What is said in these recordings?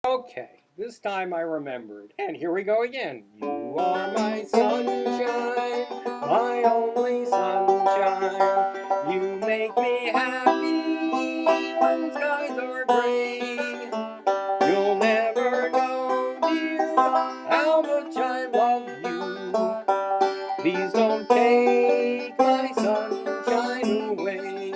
Okay, this time I remembered. And here we go again. You are my sunshine, my only sunshine. You make me happy when skies are gray. You'll never know, dear, how much I love you. Please don't take my sunshine away.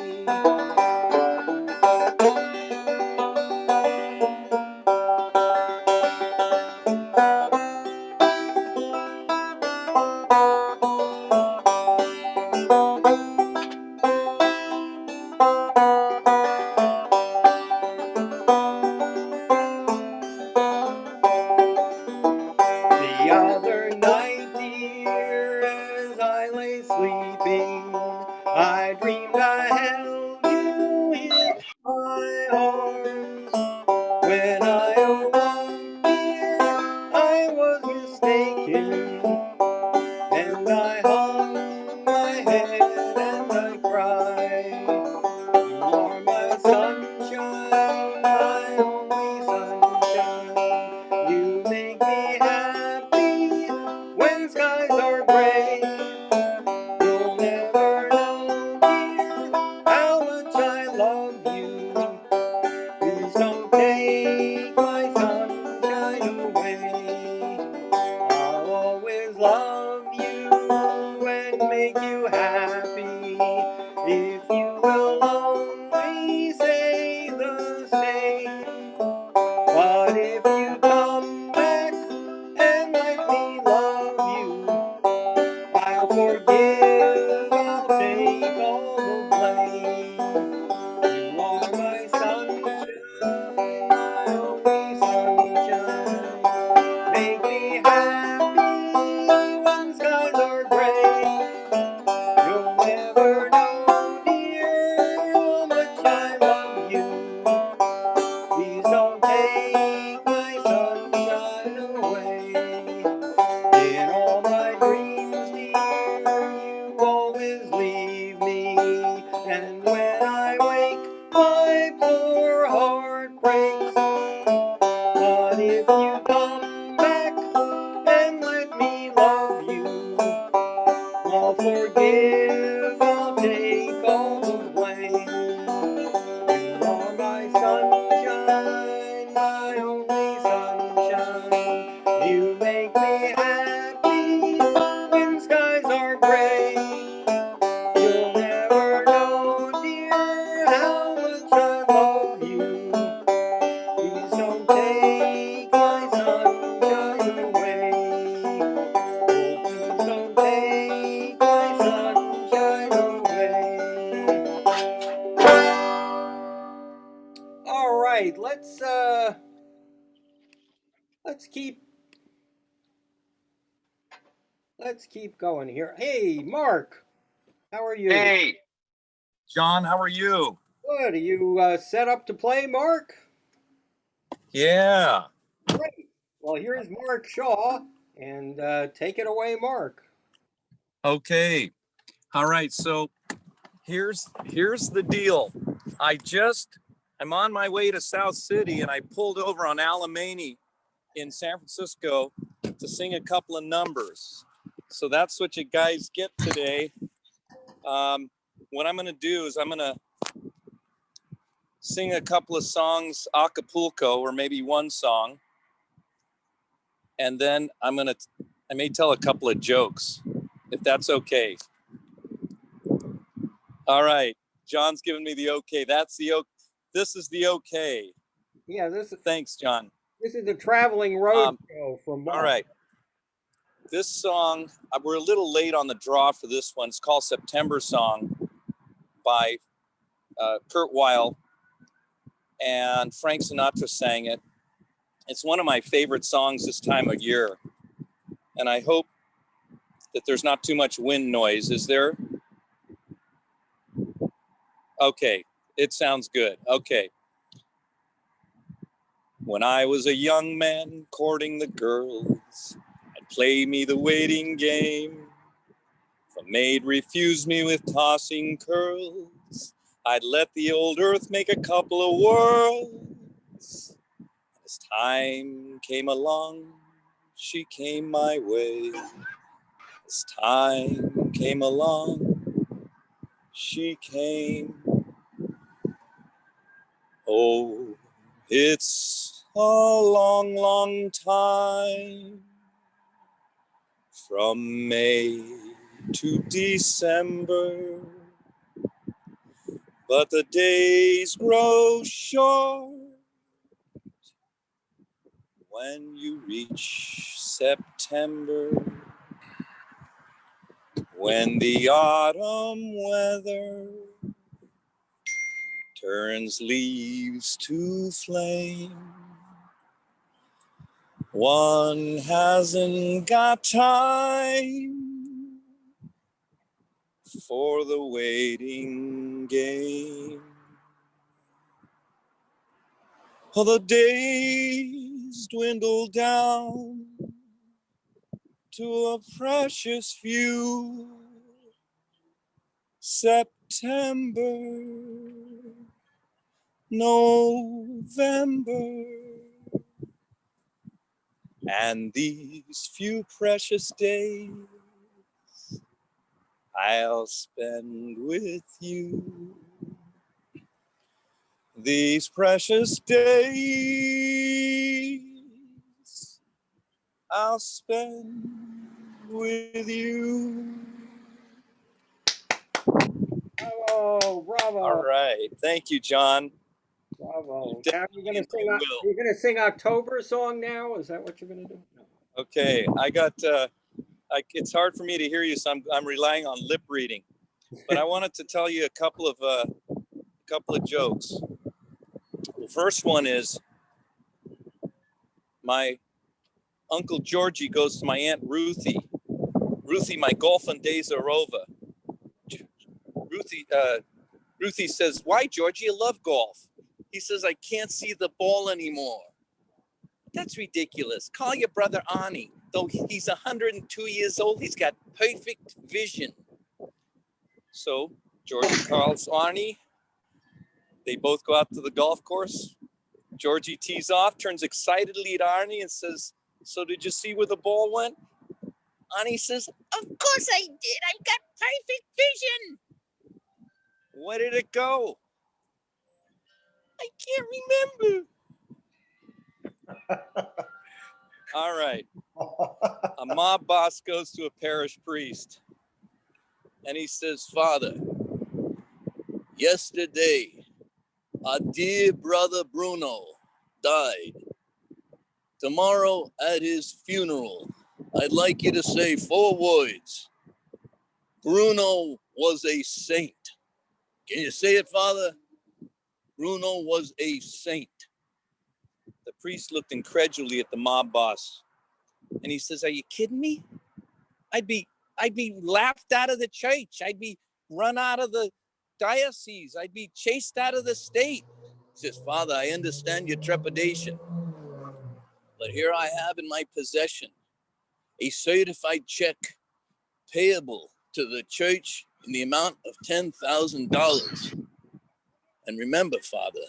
The other night, dear, as I lay sleeping, I dreamed I held you in my arms. When I awoke, dear, I was mistaken, and I hung my head and I cried. You are my sunshine, my only sunshine. You make me happy when skies are gray. You'll never know, dear, how much I love you. Please don't take my sunshine away. I'll always love you and make you happy if you will only say the same. But if you come back and let me love you, I'll forgive, I'll take all the blame. You are my sunshine, my only sunshine. Make me happy when skies are gray. You'll never know, dear, how much I love you. Please don't take my sunshine away. In all my dreams, dear, you always leave me. And when I wake, my poor heart breaks. But if you come back and let me love you, I'll forgive, I'll take all the blame. You are my sunshine, my only sunshine. You make me happy when skies are gray. You'll never know, dear, how much I love you. Please don't take my sunshine away. Oh, please don't take my sunshine away. All right, let's keep let's keep going here. Hey, Mark, how are you? Hey, John, how are you? Good. Are you set up to play, Mark? Yeah. Great. Well, here's Mark Shaw, and take it away, Mark. Okay. All right. So here's the deal. I'm on my way to South City, and I pulled over on Alamany in San Francisco to sing a couple of numbers. So that's what you guys get today. What I'm going to do is I'm going to sing a couple of songs Acapulco, or maybe one song, and then I may tell a couple of jokes, if that's okay. All right. John's giving me the okay. That's the okay. This is the okay. Yeah, Thanks, John. this is the traveling road Um, show from all Mark. right. This song, we're a little late on the draw for this one. It's called September Song by Kurt Weill, and Frank Sinatra sang it. It's one of my favorite songs this time of year. And I hope that there's not too much wind noise. Is there? Okay. It sounds good. Okay. When I was a young man courting the girls, I'd play me the waiting game. If a maid refused me with tossing curls, I'd let the old earth make a couple of whirls. As Time came along, she came my way. As time came along, she came. Oh, it's a long, long time from May to December, but the days grow short when you reach September, when the autumn weather turns leaves to flame. One hasn't got time for the waiting game. Oh, the days dwindle down to a precious few. September, November, and these few precious days I'll spend with you. These precious days I'll spend with you. Bravo, bravo, All right. Thank you, John. bravo. You're Now definitely in my will. you're gonna sing October song now? Is that what you're gonna do? No. Okay. It's hard for me to hear you, so I'm relying on lip reading. But I wanted to tell you a couple of jokes. The first one is my Uncle Georgie goes to my Aunt Ruthie. Ruthie, my golfing days are over. Ruthie says, "Why, Georgie, you love golf?" He says, "I can't see the ball anymore." "That's ridiculous. Call your brother Arnie. Though he's 102 years old, he's got perfect vision." So Georgie calls Arnie. They both go out to the golf course. Georgie tees off, turns excitedly at Arnie and says, "So did you see where the ball went?" Arnie says, "Of course I did. I've got perfect vision." "Where did it go?" "I can't remember." All right. A mob boss goes to a parish priest and he says, "Father, yesterday our dear brother Bruno died. Tomorrow at his funeral, I'd like you to say 4 words. Bruno was a saint." "Can you say it, Father?" "Bruno was a saint." The priest looked incredulously at the mob boss and he says, "Are you kidding me? I'd be laughed out of the church. I'd be run out of the diocese. I'd be chased out of the state." He says, "Father, I understand your trepidation, but here I have in my possession a certified check payable to the church in the amount of $10,000. And remember, Father,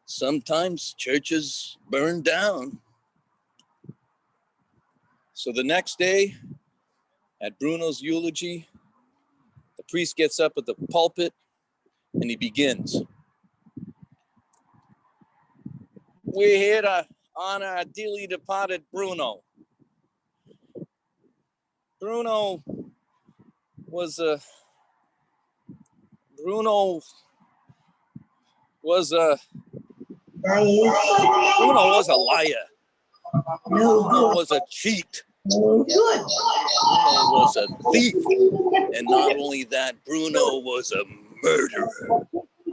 sometimes churches burn down." So the next day at Bruno's eulogy, the priest gets up at the pulpit and he begins. "We're here to honor our dearly departed Bruno. Bruno was a Bruno was a Bruno was a liar. Bruno was a cheat. Bruno was a thief. And not only that, Bruno was a murderer.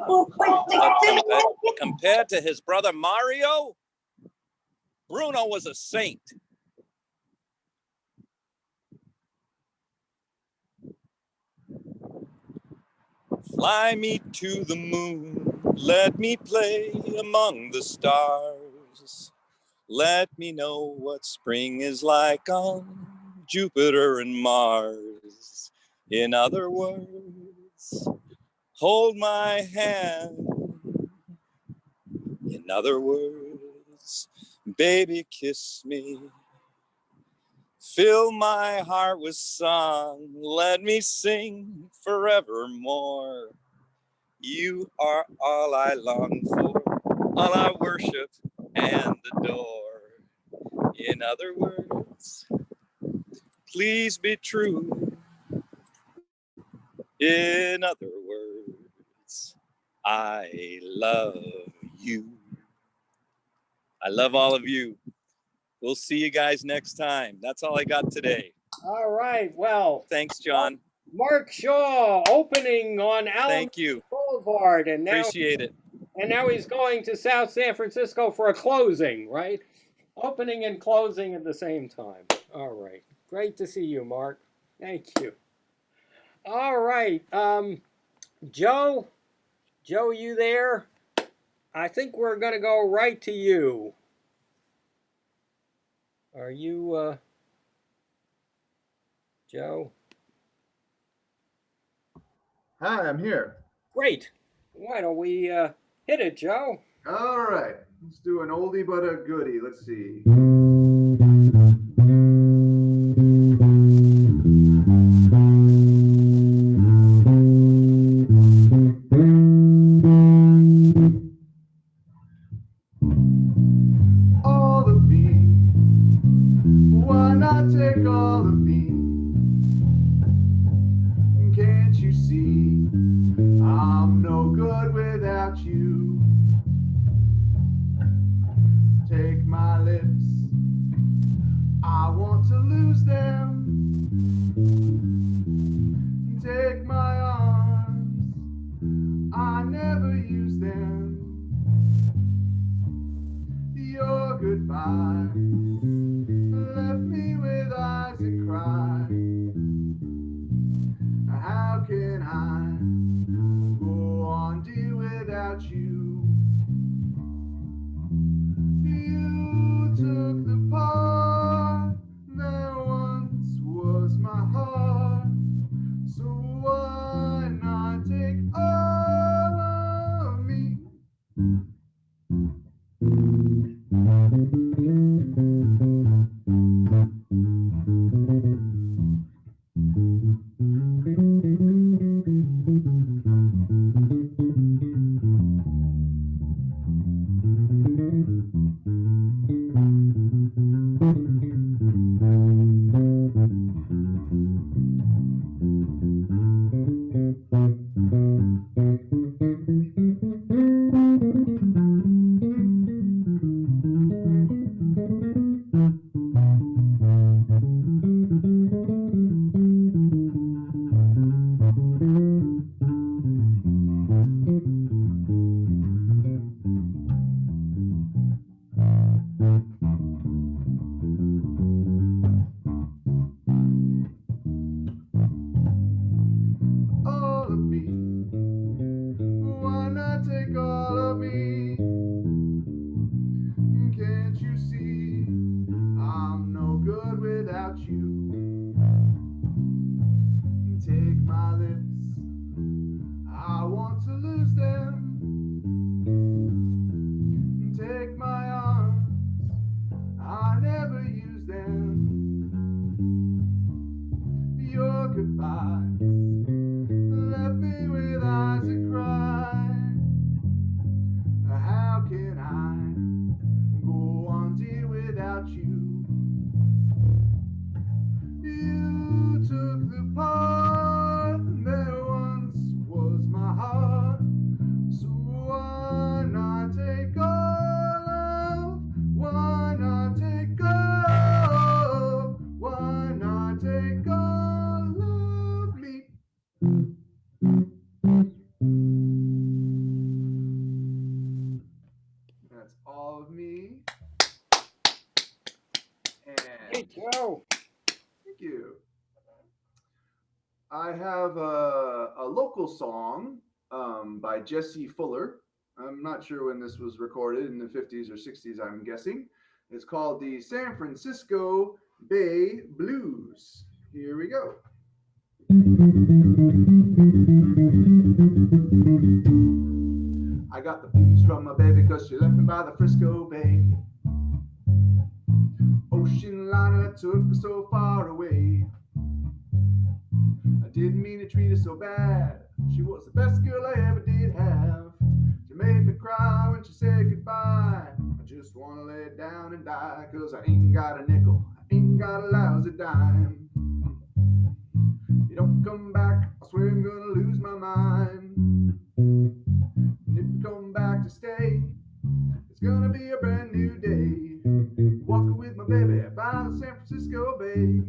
But compared to his brother Mario, Bruno was a saint." Fly me to the moon, let me play among the stars. Let me know what spring is like on Jupiter and Mars. In other words, hold my hand. In other words, Baby, kiss me. Fill my heart with song. Let me sing forevermore. You are all I long for, all I worship and adore. In other words, please be true. In other words, I love you. I love all of you. We'll see you guys next time. That's all I got today. All right. Well, Thanks, John. Mark Shaw opening on Allen Thank you. Boulevard, and now Appreciate it. he's going to South San Francisco for a closing, right? Opening and closing at the same time. All right. Great to see you, Mark. Thank you. All right. Joe, you there? I think we're going to go right to you. Are you, Joe? Hi, I'm here. Great. Why don't we hit it, Joe? All right, let's do an oldie but a goodie. Let's see. All of me, why not take all of me? Can't you see I'm no good without you? Take my lips, I want to lose them. Take my arms, I never use them. Your goodbye left me with eyes that cry. How can I go on, dear, without you? You took the part that once was my heart, so why not take all of me? All of me, why not take all of me? Can't you see I'm no good without you? Take my lips, I want to lose them. Take my arms, I never use them. Your goodbyes left me with eyes that cry. How can I go on, dear, without you? You took the part that once was my heart, so why not take all of, why not take all, why not take all of me? That's all of me. Hey, And Joe. thank you. I have a local song by Jesse Fuller. I'm not sure when this was recorded, in the 50s or 60s, I'm guessing. It's called the San Francisco Bay Blues. Here we go. I got the blues from my baby 'cause she left me by the Frisco Bay. ocean liner took me so far away. I didn't mean to treat her so bad. She was the best girl I ever did have. She made me cry when she said goodbye. I just wanna lay down and die, 'cause I ain't got a nickel, I ain't got a lousy dime. You don't come back, I swear I'm gonna lose my mind. And if you come back to stay, it's gonna be a brand new day. Walking with my baby by the San Francisco Bay.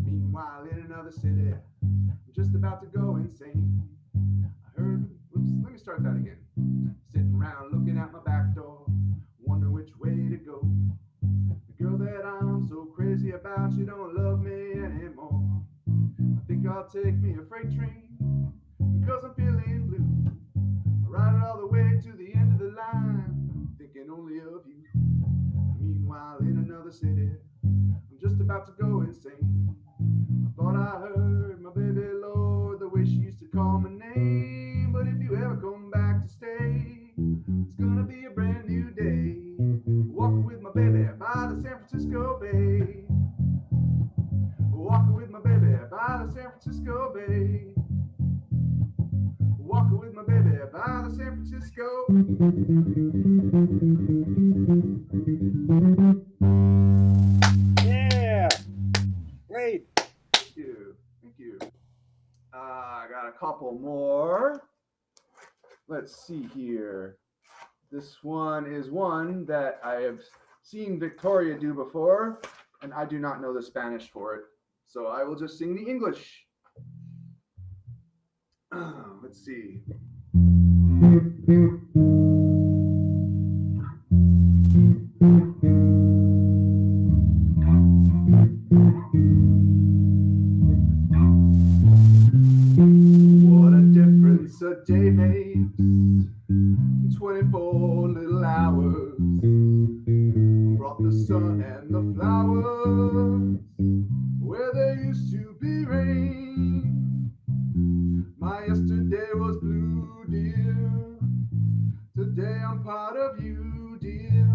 Meanwhile, in another city, I'm just about to go insane. I heard, let me start that again. Sitting around looking out my back door, wonder which way to go. The girl that I'm so crazy about, she don't love me anymore. I think I'll take me a freight train, because I'm feeling blue. I ride it all the way to the end of the line, thinking only of you. Meanwhile, in another city, I'm just about to go insane. I thought I heard my baby Lord, the way she used to call my name. But if you ever come back to stay, it's gonna be a brand new day. Walking with my baby by the San Francisco Bay. Walking with my baby by the San Francisco Bay. Walking with my baby by the San Francisco. Yeah. Great. Thank you. Thank you. I got a couple more. Let's see here. This one is one that I have seen Victoria do before, and I do not know the Spanish for it. So I will just sing the English. Let's see. What a difference a day makes. 24 little hours brought the sun and the flowers where there used to be rain. My yesterday was blue, dear. Today I'm part of you, dear.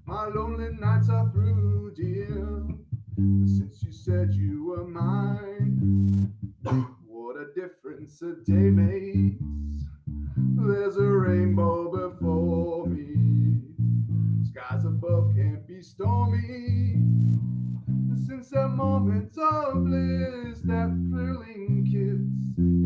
My lonely nights are through, dear, since you said you were mine. What a difference a day makes. There's a rainbow before me. Skies above can't be stormy. Since that moment of bliss, that thrilling kiss,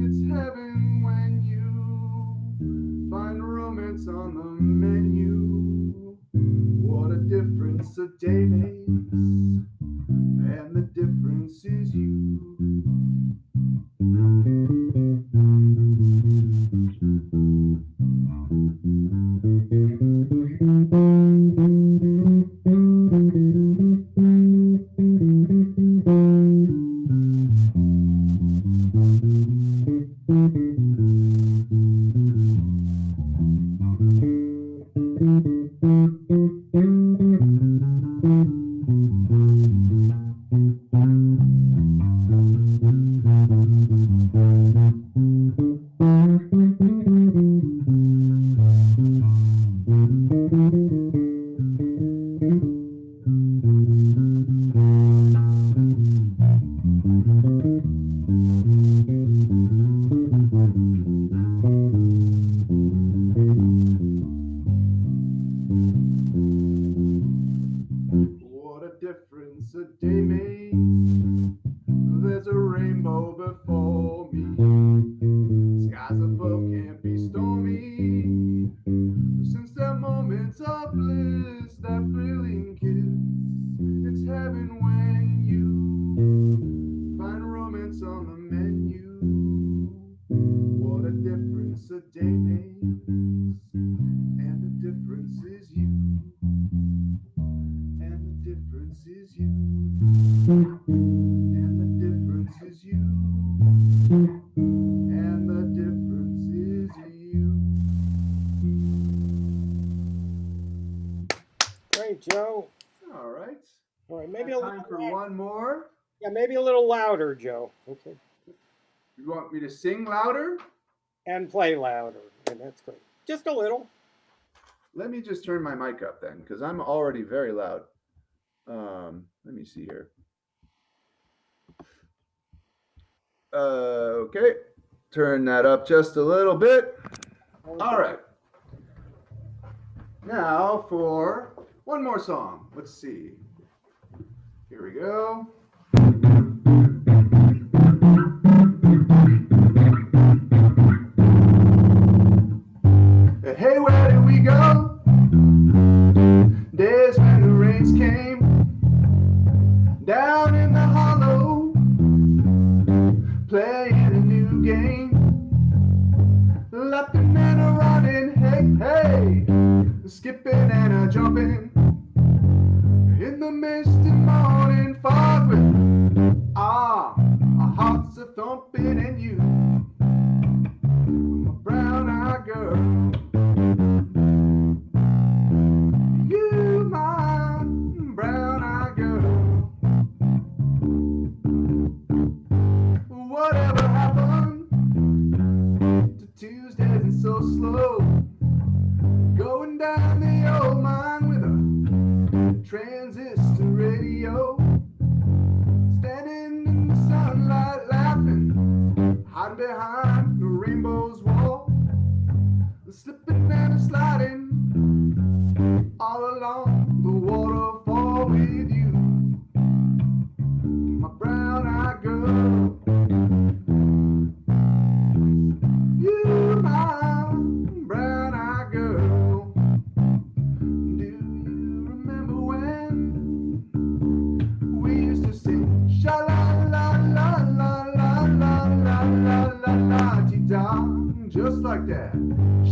it's heaven when you find romance on the menu. What a difference a day makes, and the difference is you. What a difference a day makes. There's a rainbow before me. Skies above can't be stormy. Since that moment of bliss, that thrilling kiss, it's heaven when you find romance on the menu. louder, Joe. Okay. You want me to sing louder? And play louder. And that's great. Just a little. Let me just turn my mic up then, because I'm already very loud. Let me see here. Okay, turn that up just a little bit. All right. Now for one more song. Let's see. Here we go. Hey, where did we go? Days when the rains came down in the hollow, playing a new game, laughing and a running, hey, hey, skipping and a jumping in the misty morning fog with our hearts a thumping, and you, my brown-eyed girl, you, my brown-eyed girl. Whatever happened to Tuesdays and so slow, going down the old mine with a transistor radio, standing in the sunlight laughing, hiding behind the rainbow's wall, slipping and sliding all along the waterfall with you, my brown-eyed girl. You, my brown-eyed girl. Do you remember when we used to sing sha-la-la-la-la-la-la-la-la-la-la-la-ti-da, just like that?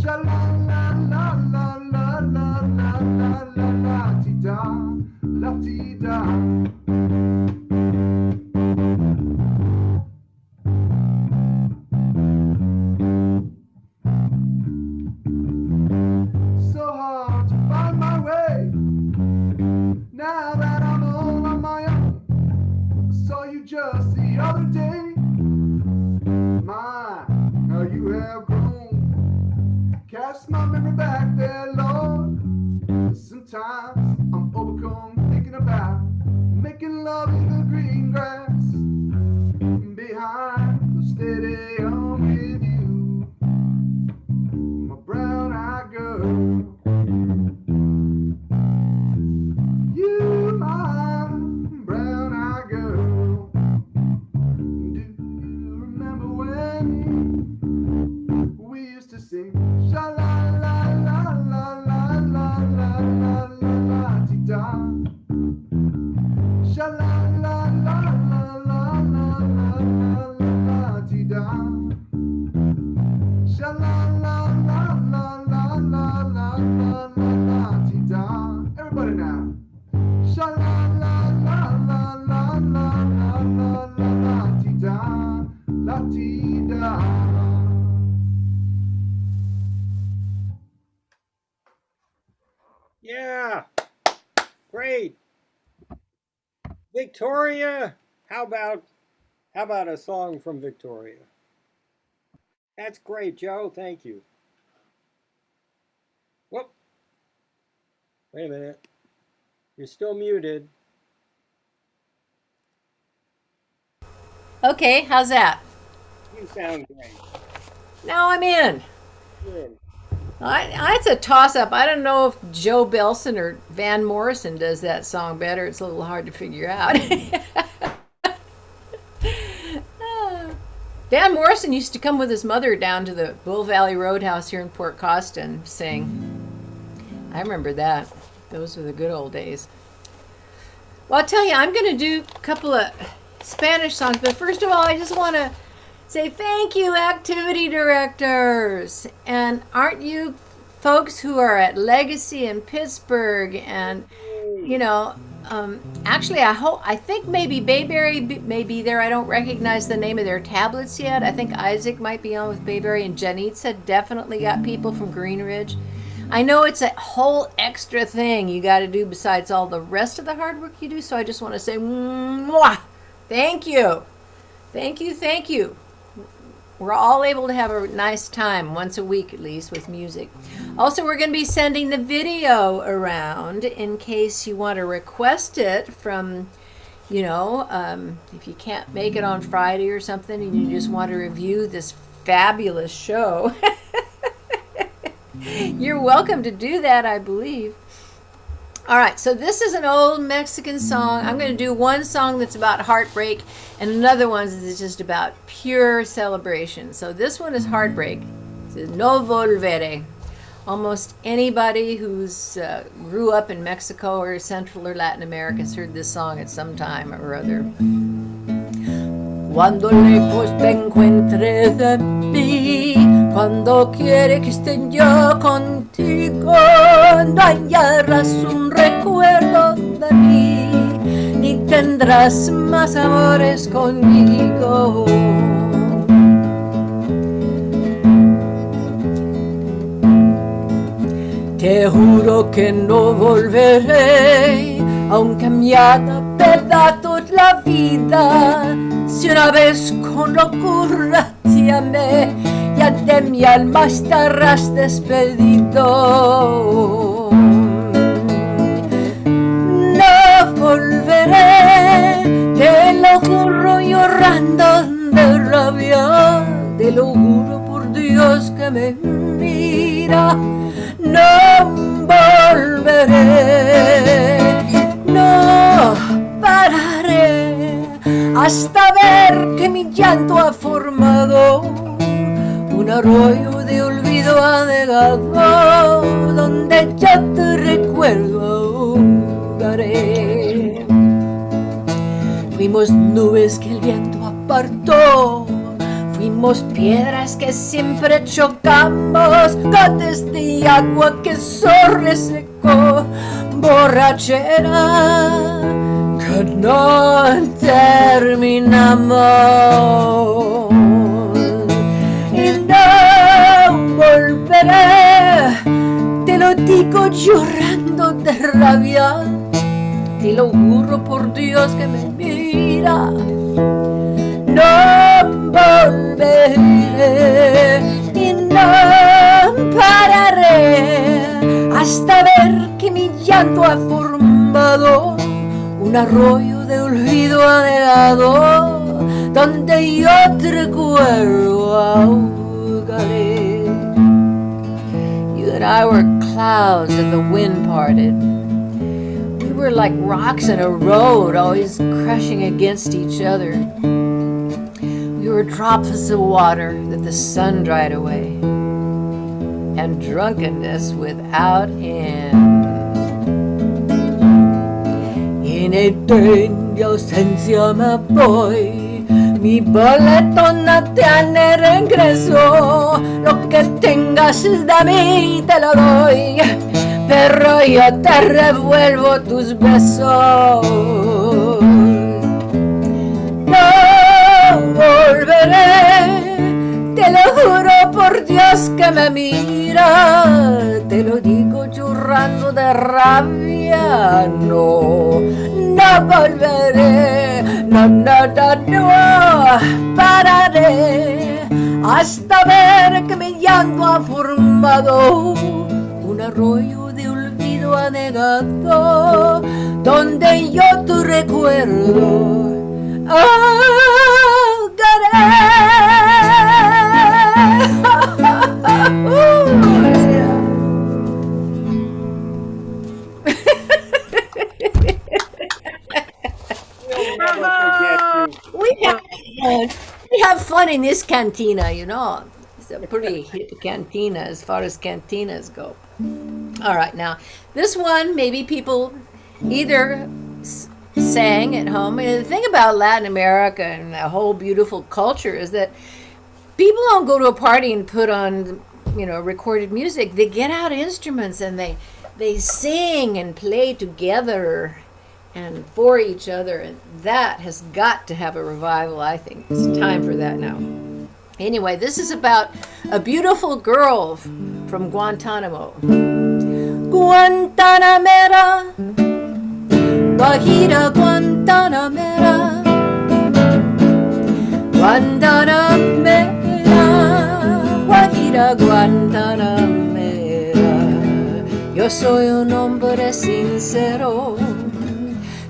Sha-la-la-la-la-la-la-la-la-la-la-ti-da, la-ti-da. So hard to find my way now that I'm all on my own. I saw you just the other day. My, how you have grown. Cast my memory back there, Lord. Sometimes I'm overcome thinking about making love in the green grass behind the steady on with you, my brown-eyed girl. You, my brown-eyed girl. Do you remember when we used to sing sha-la-la-la-la-la-la-la-la-la-la-ti-da, sha-la-la-la-la-la-la-la-la-la-ti-da, sha-la-la-la-la-la-la-la-la-la-ti-da. Everybody now. Sha-la-la-la-la-la-la-la-la-la-ti-da, la-ti-da. Yeah. Great. Victoria. How about a song from Victoria? That's great, Joe. Thank you. Whoop. Wait a minute. You're still muted. Okay, how's that? You sound great. Now I'm in. Good. It's a toss-up. I don't know if Joe Belson or Van Morrison does that song better. It's a little hard to figure out. Van Morrison used to come with his mother down to the Bull Valley Roadhouse here in Port Costa and sing. I remember that. Those were the good old days. Well, I'll tell you, I'm going to do a couple of Spanish songs, but first of all, I just want to say thank you, activity directors. And aren't you folks who are at Legacy in Pittsburgh and, you know, actually, I think maybe Bayberry may be there. I don't recognize the name of their tablets yet. I think Isaac might be on with Bayberry, and Janitza definitely got people from Green Ridge. I know it's a whole extra thing you got to do besides all the rest of the hard work you do, so I just want to say, mwah, thank you. Thank you, thank you. We're all able to have a nice time once a week at least with music. Also, we're going to be sending the video around in case you want to request it from, if you can't make it on Friday or something and you just want to review this fabulous show. You're welcome to do that, I believe. All right, so this is an old Mexican song. I'm going to do one song that's about heartbreak and another one that's just about pure celebration. So this one is heartbreak. It says, No volveré. Almost anybody who's grew up in Mexico or Central or Latin America has heard this song at some time or other. Cuando lejos te encuentres de mí, cuando quiere que esté yo contigo, no hallarás un recuerdo de mí, ni tendrás más amores conmigo. Te juro que no volveré, aunque me haga pedazos la vida. Si una vez con locura te amé, ya de mi alma estarás despedido. No volveré, te lo juro llorando de rabia, te lo juro por Dios que me mira. No volveré, no pararé hasta ver que mi llanto ha formado un arroyo de olvido anegado, donde yo te recuerdo ahogaré. Fuimos nubes que el viento apartó, fuimos piedras que siempre chocamos, gotas de agua que el sol resecó, borrachera que no terminamos. Y no volveré, te lo digo llorando de rabia, te lo juro por Dios que me mira. No volveré y no pararé hasta ver que mi llanto ha formado un arroyo de olvido anegado, donde yo te recuerdo ahogaré. You and I were clouds and the wind parted. We were like rocks in a road, always crushing against each other. We were droplets of water that the sun dried away, and drunkenness without end. En eterna ausencia me voy, mi boleto no tiene regreso. Lo que tengas de mí te lo doy, pero yo te revuelvo tus besos. No volveré, te lo juro por Dios que me mira, te lo digo llorando de rabia. No, no volveré, no, no, no, no pararé hasta ver que mi llanto ha formado un arroyo de olvido anegado, donde yo tu recuerdo We'll never forget you. We have fun in this cantina, you know. It's a pretty hip cantina as far as cantinas go. All right, now this one maybe people either sang at home. And the thing about Latin America and the whole beautiful culture is that people don't go to a party and put on, recorded music. They get out instruments and they sing and play together and for each other, and that has got to have a revival. I think it's time for that now. Anyway, this is about a beautiful girl from Guantanamo. Guantanamera, Guajira Guantanamera, Guantanamera, Guajira Guantanamera. Yo soy un hombre sincero,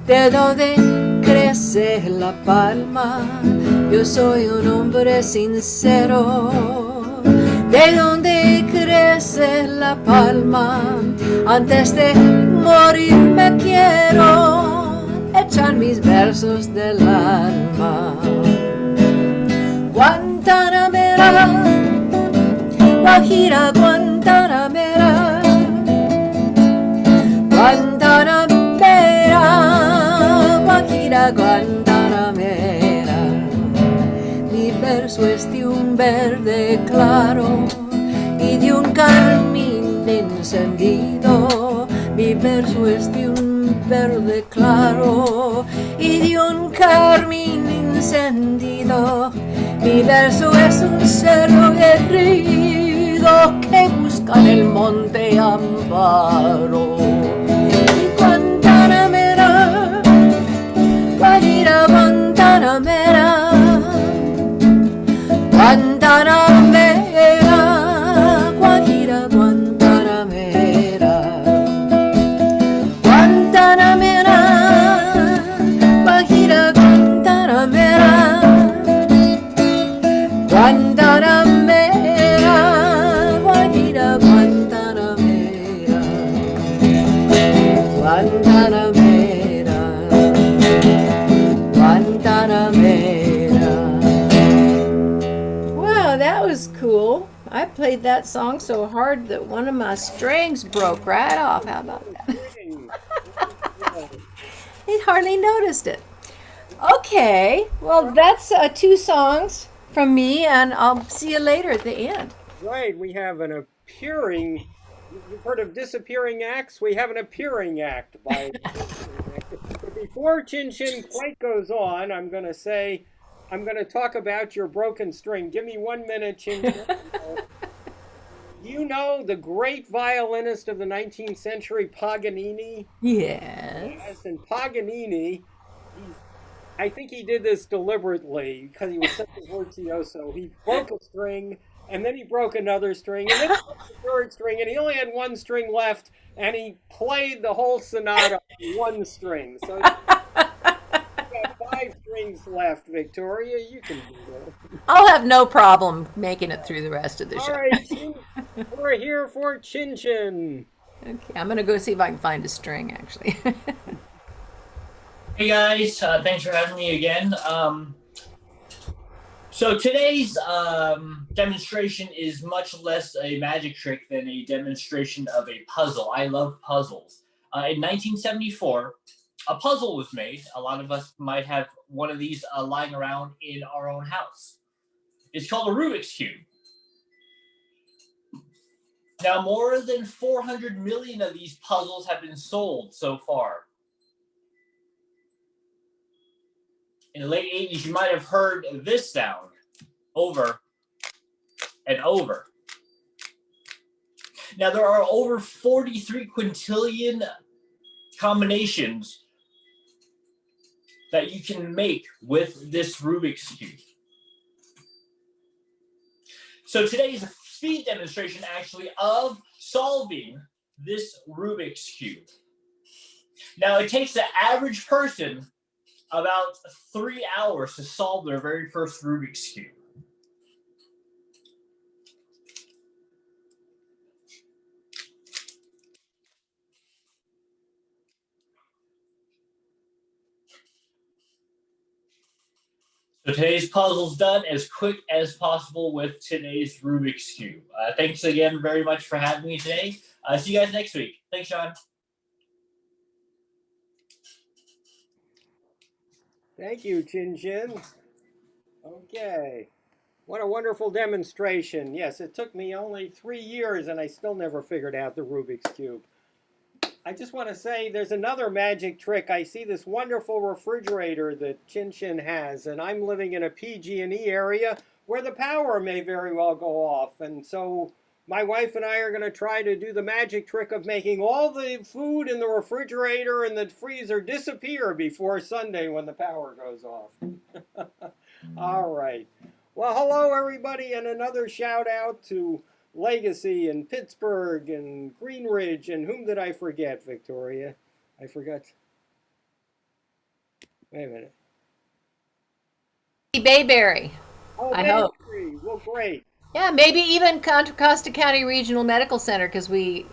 de donde crece la palma. Yo soy un hombre sincero, de donde crece la palma. Antes de morir me quiero echar mis versos del alma. Guantanamera, Guajira Guantanamera, Guantanamera, Guajira Guantanamera. Mi verso es de un verde claro y de un carmín encendido. Mi verso es de un verde claro y de un carmín encendido. Mi verso es un cerro herido que busca en el monte amparo. Guantanamera, Guajira Guantanamera, Guantanamera, Guajira Guantanamera, Guantanamera, Guajira Guantanamera, Guantanamera, Guajira Guantanamera, Guantanamera, Guantanamera. Wow, that was cool. I played that song so hard that one of my strings broke right off. How about that? They hardly noticed it. Okay, well, that's 2 songs from me, and I'll see you later at the end. Right, we have an appearing. You've heard of disappearing acts? We have an appearing act by. But before Chin Chin quite goes on, I'm going to talk about your broken string. Give me 1 minute, Chin Chin. You know the great violinist of the 19th century, Paganini? Yes. Yes, and Paganini, I think he did this deliberately because he was such a virtuoso. He broke a string, and then he broke another string, and then he broke the third string, and he only had 1 string left, and he played the whole sonata on 1 string. So you've got 5 strings left, Victoria. You can do that. I'll have no problem making it through the rest of the All show. right, we're here for Chin Chin. Okay, I'm going to go see if I can find a string, actually. Hey guys, thanks for having me again. So today's demonstration is much less a magic trick than a demonstration of a puzzle. I love puzzles. In 1974, a puzzle was made. A lot of us might have one of these lying around in our own house. It's called a Rubik's Cube. Now, more than 400 million of these puzzles have been sold so far. In the late 80s, you might have heard this sound over and over. Now, there are over 43 quintillion combinations that you can make with this Rubik's Cube. So today is a speed demonstration, actually, of solving this Rubik's Cube. Now, it takes the average person about 3 hours to solve their very first Rubik's Cube. So today's puzzle's done as quick as possible with today's Rubik's Cube. Thanks again very much for having me today. See you guys next week. Thanks, John. Thank you, Chin Chin. Okay. What a wonderful demonstration. Yes, it took me only 3 years and I still never figured out the Rubik's Cube. I just want to say there's another magic trick. I see this wonderful refrigerator that Chin Chin has, and I'm living in a PG&E area where the power may very well go off. And so my wife and I are going to try to do the magic trick of making all the food in the refrigerator and the freezer disappear before Sunday when the power goes off. All right. Well, hello, everybody, and another shout out to Legacy and Pittsburgh and Greenridge. And whom did I forget, Victoria? I forgot. Wait a minute. Bayberry, Oh, I hope. Mayberry. Well, great. Yeah, maybe even Contra Costa County Regional Medical Center because we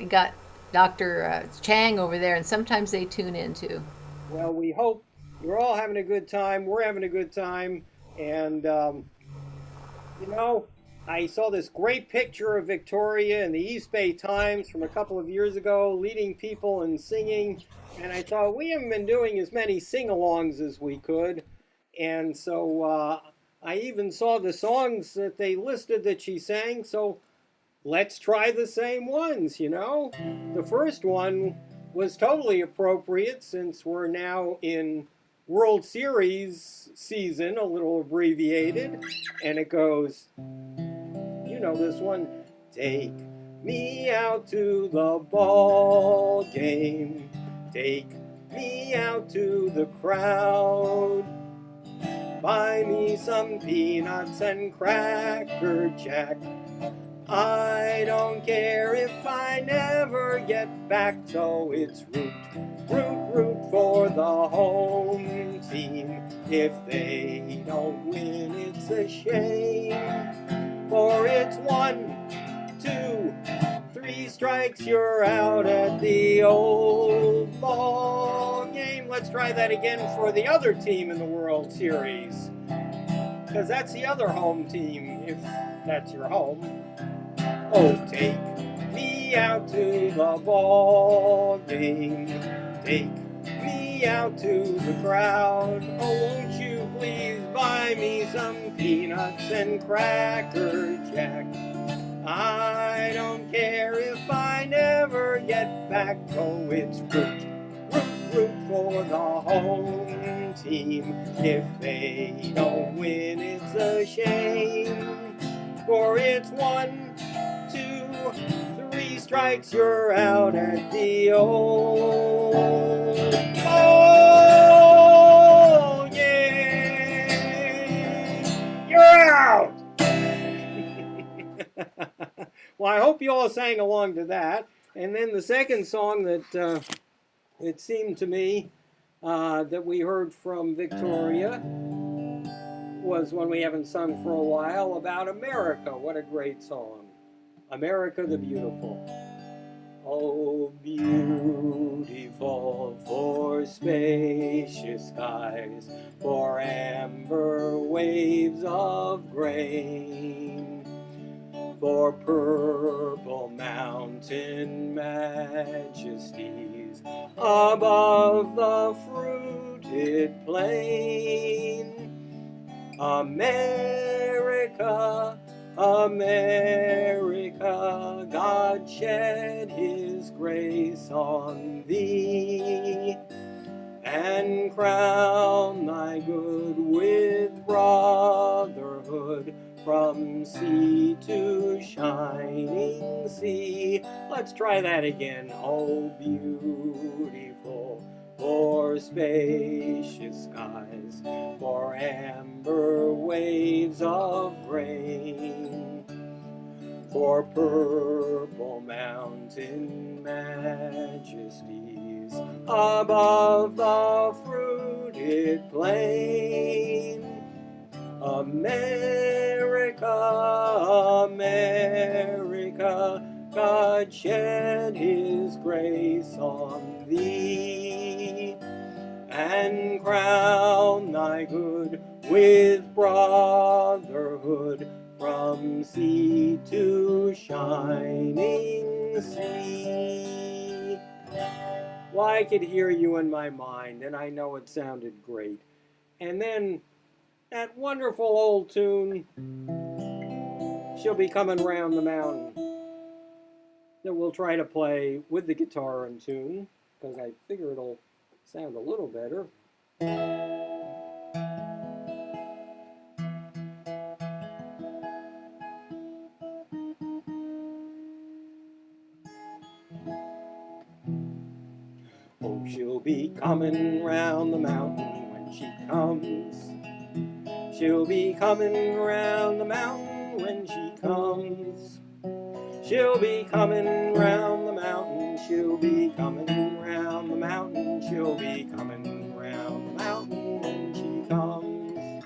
got Dr. Chang over there, and sometimes they tune in too. Well, we hope you're all having a good time. We're having a good time. And, you know, I saw this great picture of Victoria in the East Bay Times from a couple of years ago, leading people in singing. And I thought we haven't been doing as many sing alongs as we could. And so I even saw the songs that they listed that she sang. So let's try the same ones, you know? The first one was totally appropriate since we're now in World Series season, a little abbreviated. And it goes, you know this one. Take me out to the ball game. Take me out to the crowd. Buy me some peanuts and Cracker Jack. I don't care if I never get back, so it's root, root, root for the home team. If they don't win, it's a shame, for it's 1, 2, 3 strikes, you're out at the old ball game. Let's try that again for the other team in the World Series, because that's the other home team, if that's your home. Oh, take me out to the ball game. Take me out to the crowd. Oh, won't you please buy me some peanuts and Cracker Jack? I don't care if I never get back. Oh, it's root, root, root for the home team. If they don't win, it's a shame, for it's 1, 2, 3 strikes, you're out at the old ball game. You're out. Well, I hope you all sang along to that. And then the second song that it seemed to me that we heard from Victoria was one we haven't sung for a while, about America. What a great song. America the Beautiful. Oh, beautiful for spacious skies, for amber waves of grain, for purple mountain majesties above the fruited plain. America, America, God shed his grace on thee, and crown thy good with brotherhood from sea to shining sea. Let's try that again. Oh, beautiful for spacious skies, for amber waves of grain, for purple mountain majesties above the fruited plain. America, America, God shed his grace on thee, and crown thy good with brotherhood from sea to shining sea. Well, I could hear you in my mind, and I know it sounded great. And then that wonderful old tune, She'll Be Coming Round the Mountain, that we'll try to play with the guitar in tune, because I figure it'll sound a little better. Oh, she'll be coming round the mountain when she comes. She'll be coming round the mountain when she comes. She'll be coming round the mountain. She'll be coming round the mountain. She'll be coming round the mountain when she comes.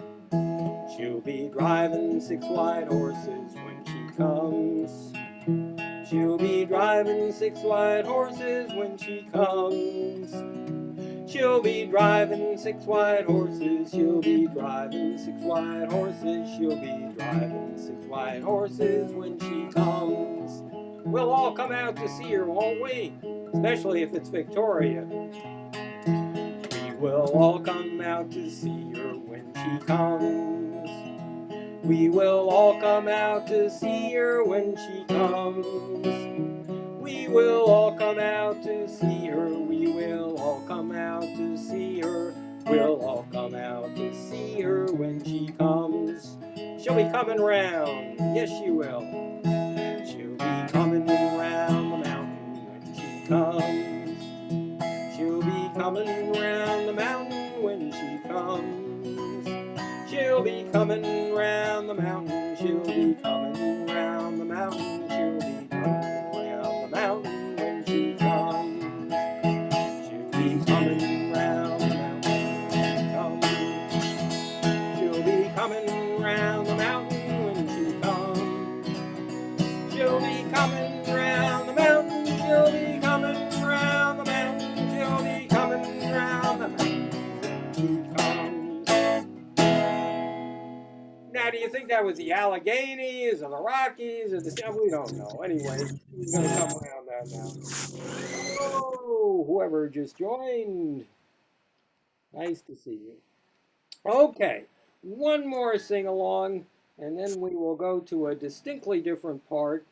She'll be driving 6 white horses when she comes. She'll be driving 6 white horses when she comes. She'll be driving 6 white horses. She'll be driving 6 white horses. She'll be driving 6 white horses when she comes. We'll all come out to see her, won't we? Especially if it's Victoria. We will all come out to see her when she comes. We will all come out to see her when she comes. We will all come out to see her. We will all come out to see her. We'll all come out to see her when she comes. She'll be coming round. Yes, she will. She'll be coming round the mountain when she comes. She'll be coming round the mountain when she comes. She'll be coming round the mountain. She'll be coming round the mountain. She'll be coming round the mountain when she comes. She'll be coming round the mountain when she comes. She'll be coming round the mountain when she comes. She'll be coming round the mountain. She'll be coming round the mountain. She'll be coming round the mountain when she comes. Now, do you think that was the Alleghenies or the Rockies or the? We don't know. Anyway, he's gonna come around that now. Oh, whoever just joined. Nice to see you. Okay, one more sing along, and then we will go to a distinctly different part.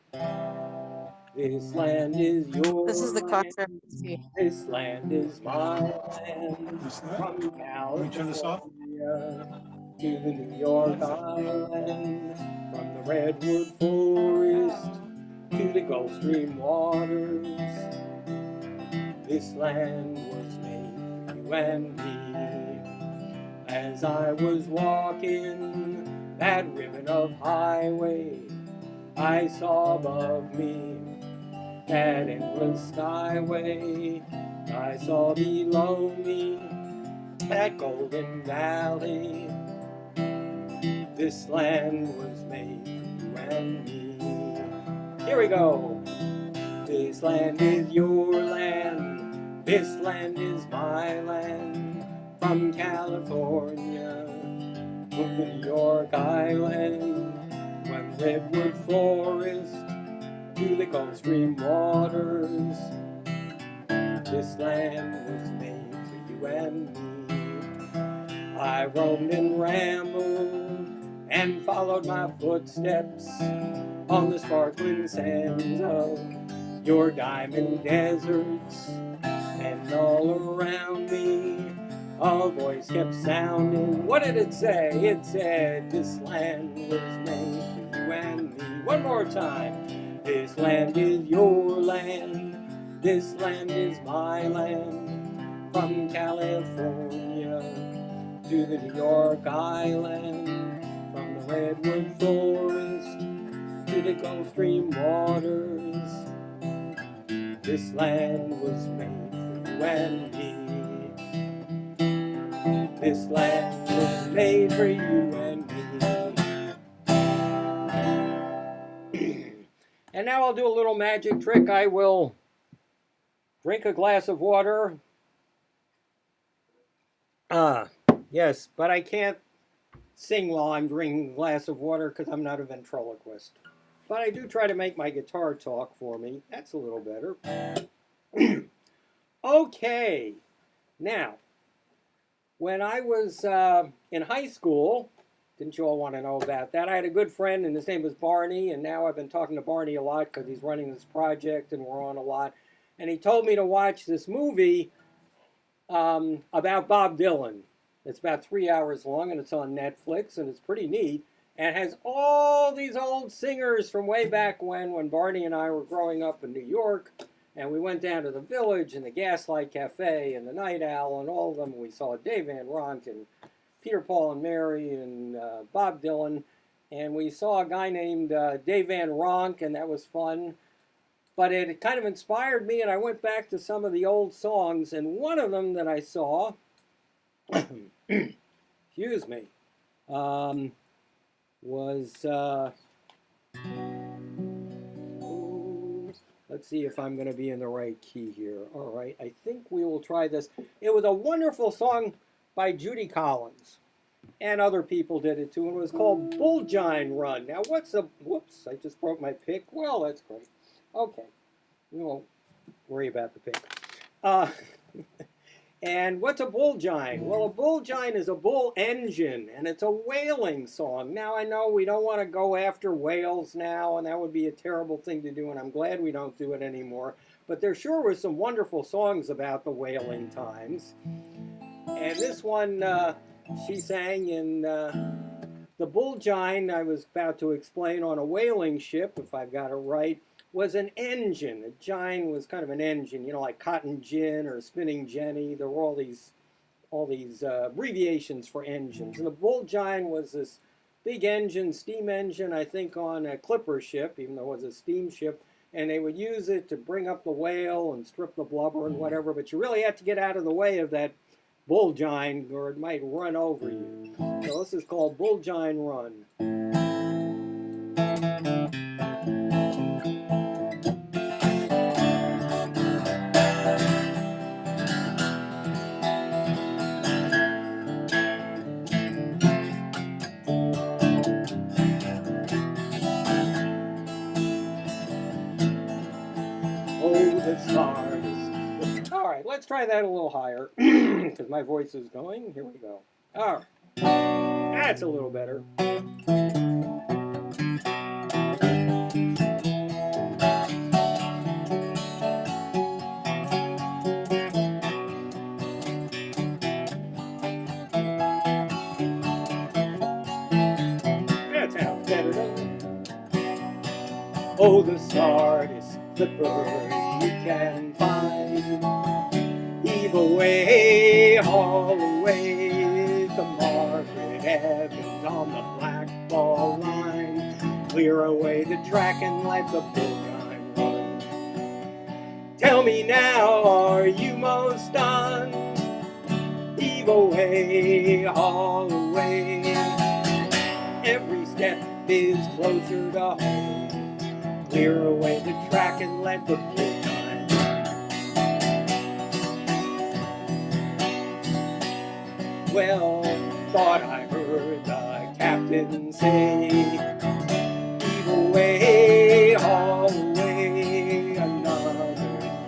This land is your This is the land. clock reference. This land is my land. From California to the New York Island, from the Redwood Forest to the Gulf Stream waters. This land was made for you and me. As I was walking that ribbon of highway, I saw above me that endless skyway. I saw below me that golden valley. This land was made for you and me. Here we go. This land is your land. This land is my land. From California to the New York Island, from Redwood Forest to the Gulf Stream waters. This land was made for you and me. I roamed and rambled and followed my footsteps on the sparkling sands of your diamond deserts. And all around me a voice kept sounding. What did it say? It said, this land was made for you and me. One more time. This land is your land. This land is my land. From California to the New York Island, from the Redwood Forest to the Gulf Stream waters. This land was made for you and me. This land was made for you and me. And now I'll do a little magic trick. I will drink a glass of water. Yes, but I can't sing while I'm drinking a glass of water because I'm not a ventriloquist. But I do try to make my guitar talk for me. That's a little better. Okay, now, when I was in high school, didn't you all want to know about that? I had a good friend, and his name was Barney, and now I've been talking to Barney a lot because he's running this project, and we're on a lot. And he told me to watch this movie about Bob Dylan. It's about 3 hours long, and it's on Netflix, and it's pretty neat. And it has all these old singers from way back when Barney and I were growing up in New York. And we went down to the Village and the Gaslight Cafe and the Night Owl and all of them. We saw Dave Van Ronk and Peter, Paul, and Mary, and Bob Dylan. And we saw a guy named Dave Van Ronk, and that was fun. But it kind of inspired me, and I went back to some of the old songs. And one of them that I saw, excuse me, was, let's see if I'm going to be in the right key here. All right, I think we will try this. It was a wonderful song by Judy Collins, and other people did it too, and it was called Bullgine Run. Now, whoops, I just broke my pick. Well, that's great. Okay, we won't worry about the pick. And what's a bullgine? Well, a bullgine is a bull engine, and it's a whaling song. Now, I know we don't want to go after whales now, and that would be a terrible thing to do, and I'm glad we don't do it anymore. But there sure were some wonderful songs about the whaling times. And this one, she sang in the bullgine I was about to explain on a whaling ship, if I've got it right, was an engine. A gine was kind of an engine, you know, like cotton gin or spinning jenny. There were all these abbreviations for engines. And the bullgine was this big engine, steam engine, I think on a clipper ship, even though it was a steamship. And they would use it to bring up the whale and strip the blubber and whatever. But you really had to get out of the way of that bullgine or it might run over you. So this is called Bullgine Run. All right, let's try that a little higher because my voice is going. Here we go. All right, that's a little better. That sounds better, doesn't it? Oh, the smartest clipper you can find. Heave away, haul away, the Margaret Evans on the black ball line. Clear away the track and let the bullgine run. Tell me now, are you most done? Heave away, haul away. Every step is closer to home. Clear away the track and let the bullgine run. Well, thought I heard the captain say, heave away, haul away, another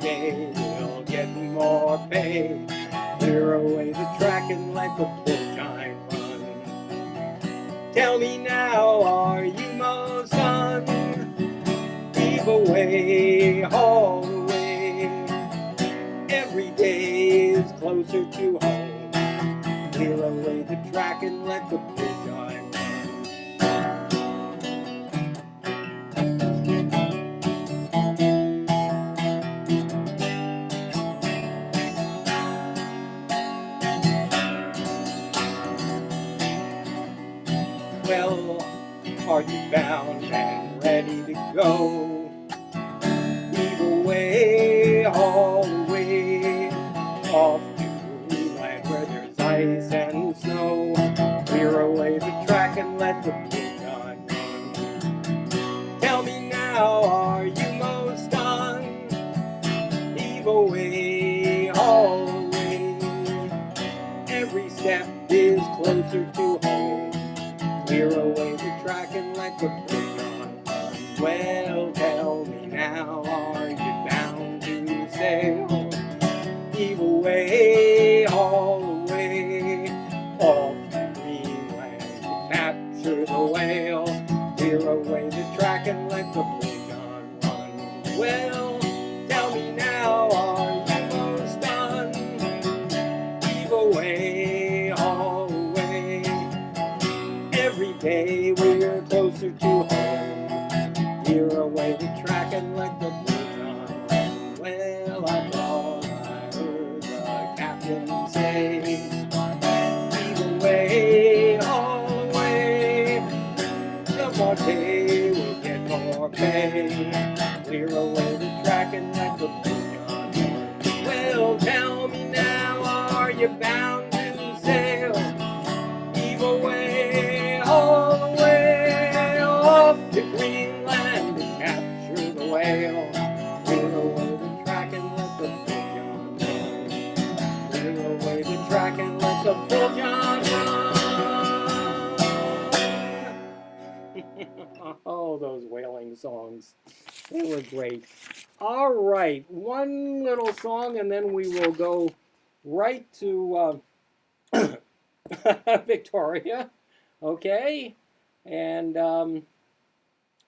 day we'll get more pay. Clear away the track and let the bullgine run. Tell me now, are you most done? Heave away, haul away, every day is closer to home. Clear away the track and let the bullgine run. Well, are you bound and ready to go? Heave away, haul away, off to land where there's ice and snow. Clear away the track and let the bullgine run. Tell me now, are you most done? Heave away, haul away, every step is closer to home. Clear away the track and let the bullgine run. Well, tell me now, are you bound to sail? Heave away, haul away, off to Greenland to capture the whale. Clear away the track and let the bullgine run. Well, tell me now, are you most done? Heave away, haul away, every day we're closer to home. Clear away the track and let the bullgine run. Well, I thought I heard the captain say, heave away, day we'll get more pay. Clear away the track and let the booyah run. Well, tell me now, are you bound to sail? Heave away, all the way off to Greenland to capture the whale. Clear away the track and let the booyah run. Clear away the track and let the booyah run. Oh, those whaling songs. They were great. All right, one little song and then we will go right to Victoria. Okay? And, well,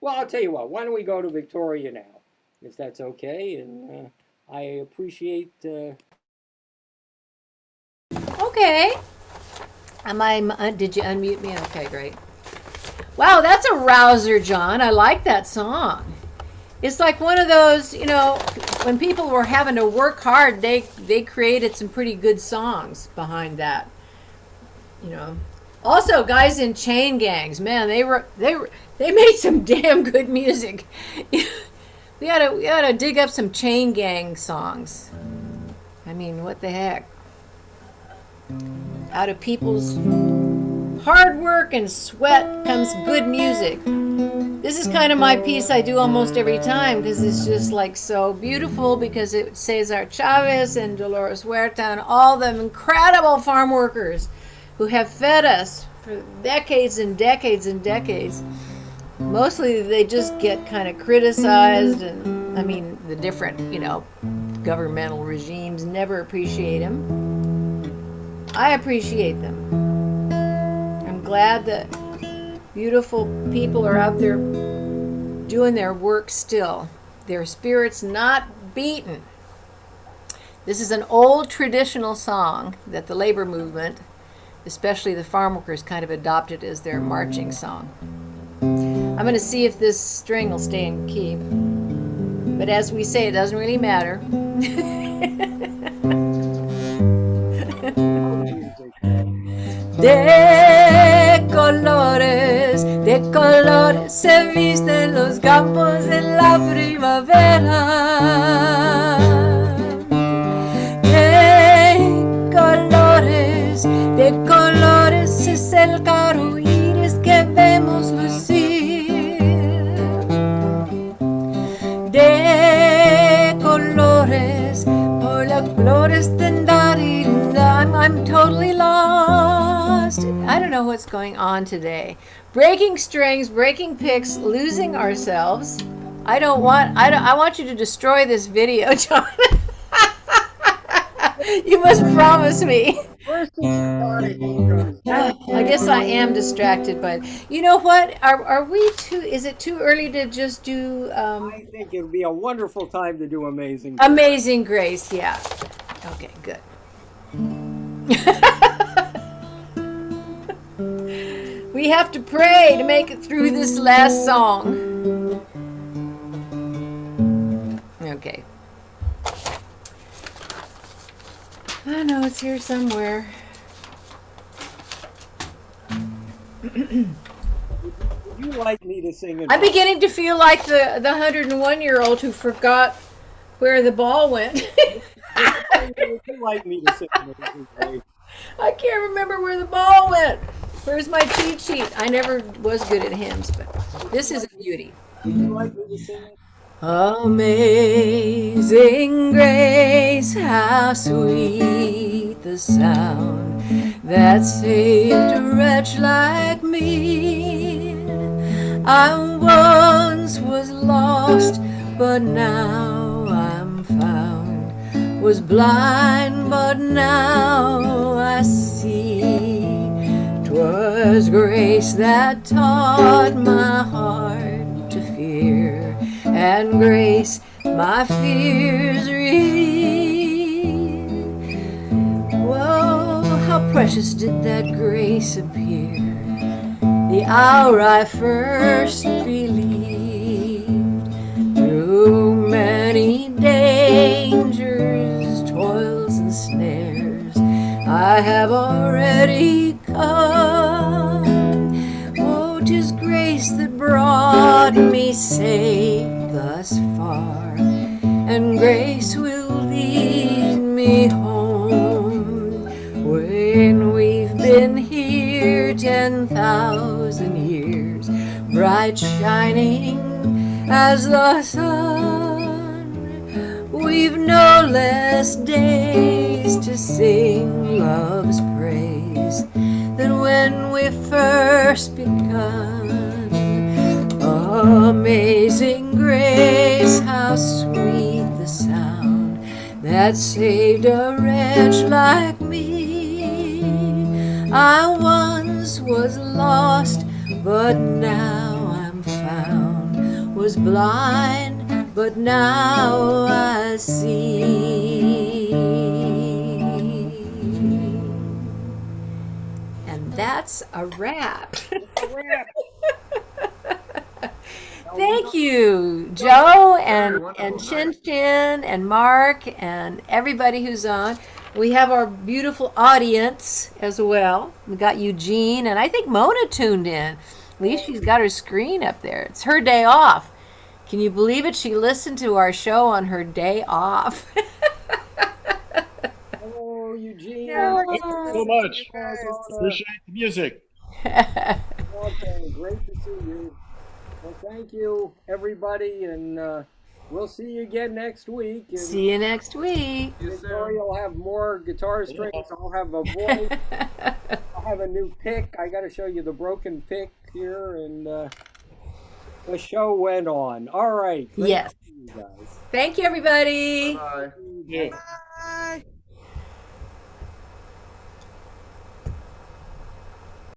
I'll tell you what. Why don't we go to Victoria now, if that's okay? And I appreciate... Okay. Did you unmute me? Okay, great. Wow, that's a rouser, John. I like that song. It's like one of those, you know, when people were having to work hard, they created some pretty good songs behind that. You know. Also, guys in chain gangs, man, they made some damn good music. we ought to dig up some chain gang songs. I mean, what the heck? Out of people's hard work and sweat comes good music. This is kind of my piece I do almost every time because it's just like so beautiful because it Cesar Chavez and Dolores Huerta and all them incredible farm workers who have fed us for decades and decades and decades. Mostly they just get kind of criticized and I mean the different, you know, governmental regimes never appreciate them. I appreciate them. I'm glad that beautiful people are out there doing their work still. Their spirit's not beaten. This is an old traditional song that the labor movement, especially the farm workers, kind of adopted as their marching song. I'm going to see if this string will stay in key. But as we say, it doesn't really matter. De colores se visten los campos en la primavera. De colores es el caro iris que vemos lucir. De colores, por las flores tendari. I'm totally lost. I don't know what's going on today. Breaking strings, breaking picks, losing ourselves. I want you to destroy this video, John. You must promise me. I guess I am distracted, but you know what? Are we too? Is it too early to just do? I think it would be a wonderful time to do Amazing Grace. Amazing Grace, yeah. Okay, good. We have to pray to make it through this last song. Okay. I know it's here somewhere. Would you like me to sing it? I'm beginning to feel like the 101-year-old who forgot where the ball went. Would you like me to sing it? I can't remember where the ball went. Where's my cheat sheet? I never was good at hymns, but this is a beauty. Would you like me to sing it? Amazing grace, how sweet the sound that saved a wretch like me. I once was lost, but now I'm found. Was blind, but now I see. 'Twas grace that taught my heart to fear, and grace my fears relieve. Whoa, how precious did that grace appear, the hour I first believed. Through many dangers, toils and snares, I have already come. Oh, 'tis grace that brought brought me safe thus far, and grace will lead me home. When we've been here 10,000 years, bright shining as the sun, we've no less days to sing love's praise than when we first begun. Amazing grace, how sweet the sound that saved a wretch like me. I once was lost, but now I'm found, was blind, but now I see. And that's a wrap. Thank you, Joe and Chin Chin and Mark and everybody who's on. We have our beautiful audience as well. We got Eugene, and I think Mona tuned in. At least she's got her screen up there. It's her day off. Can you believe it? She listened to our show on her day off. Hello, Eugene. So much. Appreciate the music. Okay, great to see you. Well, thank you, everybody, and we'll see you again next week. And See you next week. Victoria will have more guitar strings. I'll have a voice. I'll have a new pick. I got to show you the broken pick here, and the show went on. All right. Great Yes. to see you guys. Thank you, everybody. Bye. Yeah.